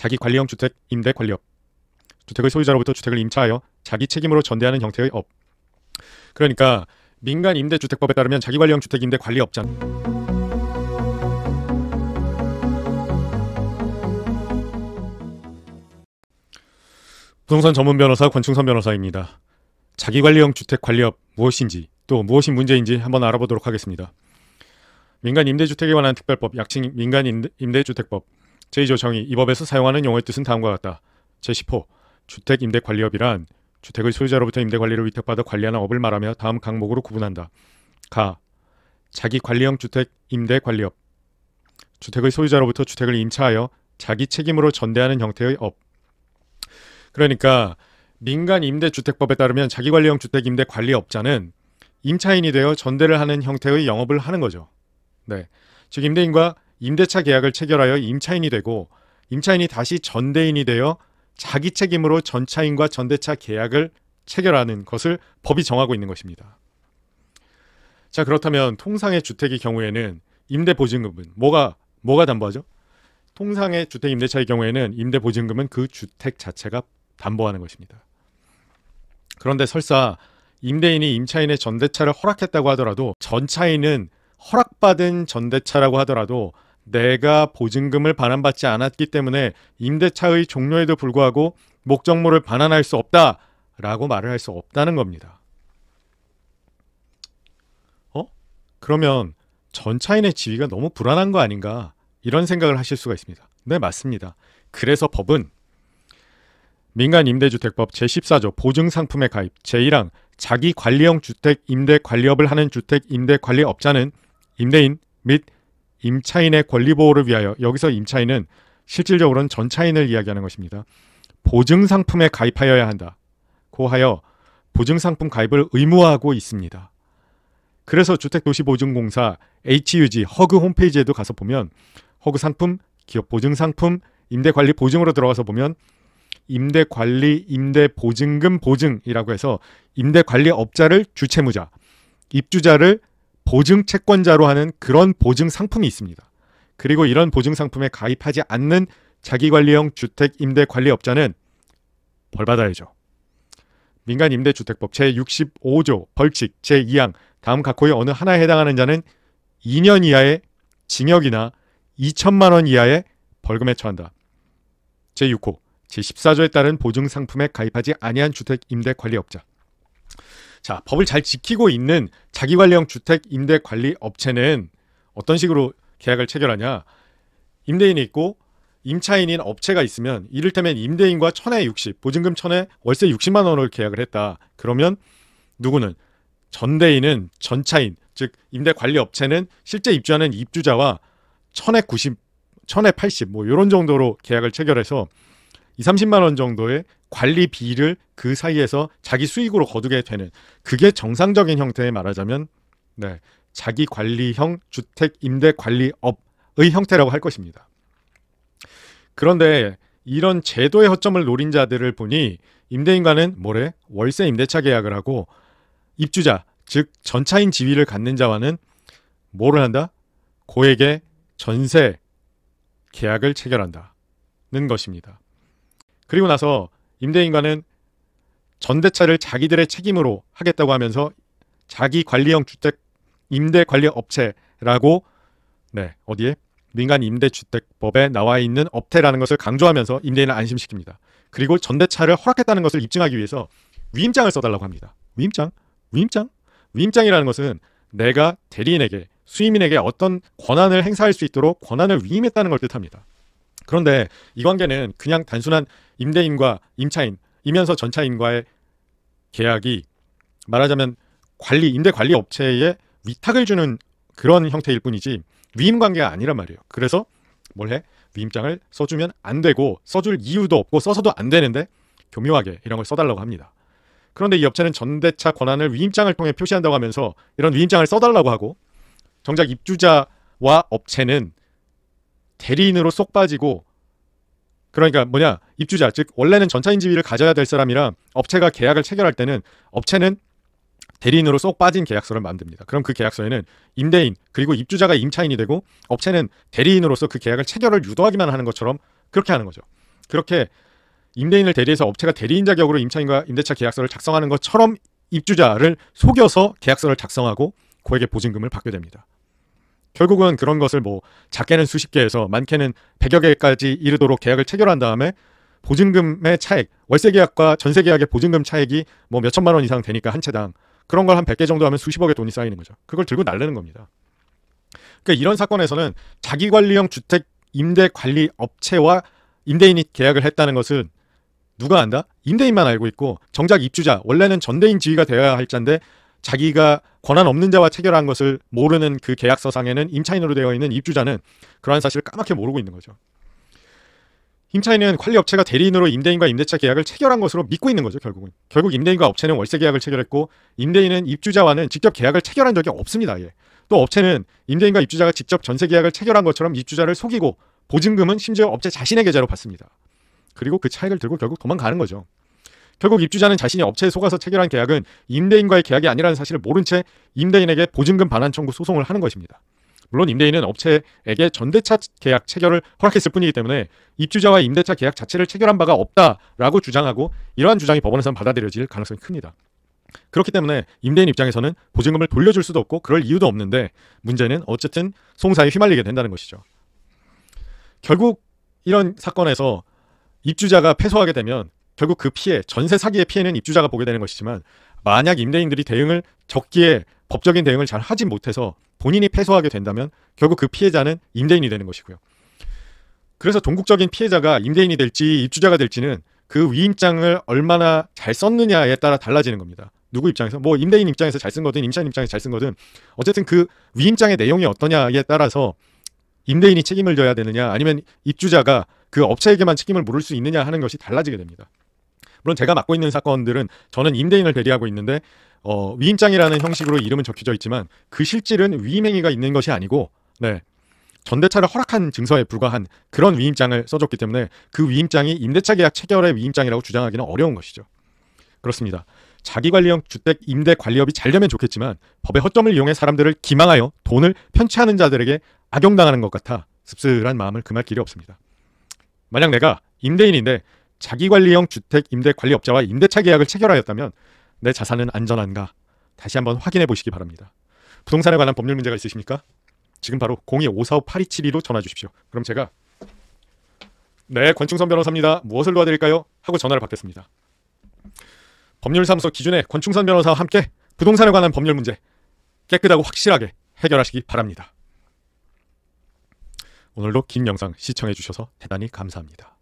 자기 관리형 주택 임대 관리업. 주택의 소유자로부터 주택을 임차하여 자기 책임으로 전대하는 형태의 업. 그러니까 민간 임대주택법에 따르면 자기 관리형 주택 임대 관리업자. 부동산 전문 변호사 권충선 변호사입니다. 자기관리형 주택 관리업 무엇인지 또 무엇이 문제인지 한번 알아보도록 하겠습니다. 민간 임대주택에 관한 특별법, 약칭 민간 임대주택법 제2조 정의. 이 법에서 사용하는 용어의 뜻은 다음과 같다. 제10호 주택 임대 관리업이란 주택의 소유자로부터 임대 관리를 위탁받아 관리하는 업을 말하며 다음 항목으로 구분한다. 가. 자기 관리형 주택 임대 관리업. 주택의 소유자로부터 주택을 임차하여 자기 책임으로 전대하는 형태의 업. 그러니까 민간 임대주택법에 따르면 자기관리형 주택 임대 관리업자는 임차인이 되어 전대를 하는 형태의 영업을 하는 거죠. 네. 즉 임대인과 임대차 계약을 체결하여 임차인이 되고 임차인이 다시 전대인이 되어 자기 책임으로 전차인과 전대차 계약을 체결하는 것을 법이 정하고 있는 것입니다. 자, 그렇다면 통상의 주택의 경우에는 임대보증금은 뭐가 담보하죠? 통상의 주택 임대차의 경우에는 임대보증금은 그 주택 자체가 담보하는 것입니다. 그런데 설사 임대인이 임차인의 전대차를 허락했다고 하더라도 전차인은 허락받은 전대차라고 하더라도 내가 보증금을 반환받지 않았기 때문에 임대차의 종료에도 불구하고 목적물을 반환할 수 없다라고 말을 할 수 없다는 겁니다. 그러면 전차인의 지위가 너무 불안한 거 아닌가? 이런 생각을 하실 수가 있습니다. 네, 맞습니다. 그래서 법은 민간 임대주택법 제14조 보증상품의 가입 제1항 자기 관리형 주택 임대 관리업을 하는 주택 임대 관리업자는 임대인 및 임차인의 권리 보호를 위하여, 여기서 임차인은 실질적으로는 전차인을 이야기하는 것입니다. 보증상품에 가입하여야 한다. 고하여 보증상품 가입을 의무화하고 있습니다. 그래서 주택도시보증공사 HUG 허그 홈페이지에도 가서 보면 허그 상품, 기업 보증상품, 임대관리 보증으로 들어가서 보면 임대관리, 임대보증금 보증이라고 해서 임대관리업자를 주채무자, 입주자를 보증채권자로 하는 그런 보증상품이 있습니다. 그리고 이런 보증상품에 가입하지 않는 자기관리형 주택 임대관리업자는 벌받아야죠. 민간 임대주택법 제65조 벌칙 제2항 다음 각호의 어느 하나에 해당하는 자는 2년 이하의 징역이나 2천만 원 이하의 벌금에 처한다. 제6호 제14조에 따른 보증상품에 가입하지 아니한 주택 임대 관리업자. 자, 법을 잘 지키고 있는 자기관리형 주택 임대 관리 업체는 어떤 식으로 계약을 체결하냐? 임대인이 있고 임차인인 업체가 있으면 이를테면 임대인과 1000에 60, 보증금 1000에 월세 60만 원을 계약을 했다. 그러면 누구는 전대인은 전차인, 즉 임대 관리 업체는 실제 입주하는 입주자와 1000에 90, 1000에 80 뭐 이런 정도로 계약을 체결해서 20-30만 원 정도의 관리비를 그 사이에서 자기 수익으로 거두게 되는, 그게 정상적인 형태에 말하자면 자기 관리형 주택 임대 관리업의 형태라고 할 것입니다. 그런데 이런 제도의 허점을 노린 자들을 보니 임대인과는 월세 임대차 계약을 하고 입주자, 즉 전차인 지위를 갖는 자와는 뭐를 한다? 고액의 전세 계약을 체결한다는 것입니다. 그리고 나서 임대인과는 전대차를 자기들의 책임으로 하겠다고 하면서 자기 관리형 주택 임대 관리 업체라고 어디에? 민간 임대주택법에 나와 있는 업태라는 것을 강조하면서 임대인을 안심시킵니다. 그리고 전대차를 허락했다는 것을 입증하기 위해서 위임장을 써달라고 합니다. 위임장이라는 것은 내가 대리인에게, 수임인에게 어떤 권한을 행사할 수 있도록 권한을 위임했다는 걸 뜻합니다. 그런데 이 관계는 그냥 단순한 임대인과 임차인이면서 전차인과의 계약이 말하자면 임대 관리 업체에 위탁을 주는 그런 형태일 뿐이지 위임 관계가 아니란 말이에요. 그래서 위임장을 써주면 안 되고 써줄 이유도 없고 써서도 안 되는데 교묘하게 이런 걸 써달라고 합니다. 그런데 이 업체는 전대차 권한을 위임장을 통해 표시한다고 하면서 이런 위임장을 써달라고 하고, 정작 입주자와 업체는 대리인으로 쏙 빠지고, 그러니까 입주자, 즉 원래는 전차인 지위를 가져야 될 사람이랑 업체가 계약을 체결할 때는 업체는 대리인으로 쏙 빠진 계약서를 만듭니다. 그럼 그 계약서에는 임대인 그리고 입주자가 임차인이 되고 업체는 대리인으로서 그 계약을 체결을 유도하기만 하는 것처럼 그렇게 하는 거죠. 그렇게 임대인을 대리해서 업체가 대리인 자격으로 임차인과 임대차 계약서를 작성하는 것처럼 입주자를 속여서 계약서를 작성하고 고액의 보증금을 받게 됩니다. 결국은 그런 것을 뭐 작게는 수십 개에서 많게는 100여 개까지 이르도록 계약을 체결한 다음에 보증금의 차액, 월세 계약과 전세 계약의 보증금 차액이 뭐 몇천만 원 이상 되니까 한 채당 그런 걸 한 100개 정도 하면 수십억의 돈이 쌓이는 거죠. 그걸 들고 날르는 겁니다. 그러니까 이런 사건에서는 자기관리형 주택 임대 관리 업체와 임대인이 계약을 했다는 것은 누가 안다? 임대인만 알고 있고 정작 입주자, 원래는 전대인 지위가 되어야 할 자인데 자기가 권한 없는 자와 체결한 것을 모르는 그 계약서상에는 임차인으로 되어 있는 입주자는 그러한 사실을 까맣게 모르고 있는 거죠. 임차인은 관리업체가 대리인으로 임대인과 임대차 계약을 체결한 것으로 믿고 있는 거죠. 결국 임대인과 업체는 월세 계약을 체결했고 임대인은 입주자와는 직접 계약을 체결한 적이 없습니다. 예. 또 업체는 임대인과 입주자가 직접 전세 계약을 체결한 것처럼 입주자를 속이고 보증금은 심지어 업체 자신의 계좌로 받습니다. 그리고 그 차익을 들고 결국 도망가는 거죠. 결국 입주자는 자신이 업체에 속아서 체결한 계약은 임대인과의 계약이 아니라는 사실을 모른 채 임대인에게 보증금 반환 청구 소송을 하는 것입니다. 물론 임대인은 업체에게 전대차 계약 체결을 허락했을 뿐이기 때문에 입주자와 임대차 계약 자체를 체결한 바가 없다라고 주장하고 이러한 주장이 법원에서는 받아들여질 가능성이 큽니다. 그렇기 때문에 임대인 입장에서는 보증금을 돌려줄 수도 없고 그럴 이유도 없는데 문제는 어쨌든 송사에 휘말리게 된다는 것이죠. 결국 이런 사건에서 입주자가 패소하게 되면 결국 그 피해, 전세 사기의 피해는 입주자가 보게 되는 것이지만 만약 임대인들이 대응을 적기에 법적인 대응을 잘 하지 못해서 본인이 패소하게 된다면 결국 그 피해자는 임대인이 되는 것이고요. 그래서 종국적인 피해자가 임대인이 될지 입주자가 될지는 그 위임장을 얼마나 잘 썼느냐에 따라 달라지는 겁니다. 누구 입장에서? 뭐 임대인 입장에서 잘 쓴 거든 임차인 입장에서 잘 쓴 거든 어쨌든 그 위임장의 내용이 어떠냐에 따라서 임대인이 책임을 져야 되느냐 아니면 입주자가 그 업체에게만 책임을 물을 수 있느냐 하는 것이 달라지게 됩니다. 물론 제가 맡고 있는 사건들은 저는 임대인을 대리하고 있는데 위임장이라는 형식으로 이름은 적혀져 있지만 그 실질은 위임행위가 있는 것이 아니고 전대차를 허락한 증서에 불과한 그런 위임장을 써줬기 때문에 그 위임장이 임대차 계약 체결의 위임장이라고 주장하기는 어려운 것이죠. 그렇습니다. 자기관리형 주택 임대 관리업이 잘 되면 좋겠지만 법의 허점을 이용해 사람들을 기망하여 돈을 편취하는 자들에게 악용당하는 것 같아 씁쓸한 마음을 금할 길이 없습니다. 만약 내가 임대인인데 자기관리형 주택 임대 관리업자와 임대차 계약을 체결하였다면 내 자산은 안전한가 다시 한번 확인해 보시기 바랍니다. 부동산에 관한 법률 문제가 있으십니까? 지금 바로 02-545-8272로 전화 주십시오. 그럼 제가 네, 권충선 변호사입니다. 무엇을 도와드릴까요? 하고 전화를 받겠습니다. 법률사무소 기준의 권충선 변호사와 함께 부동산에 관한 법률 문제 깨끗하고 확실하게 해결하시기 바랍니다. 오늘도 긴 영상 시청해 주셔서 대단히 감사합니다.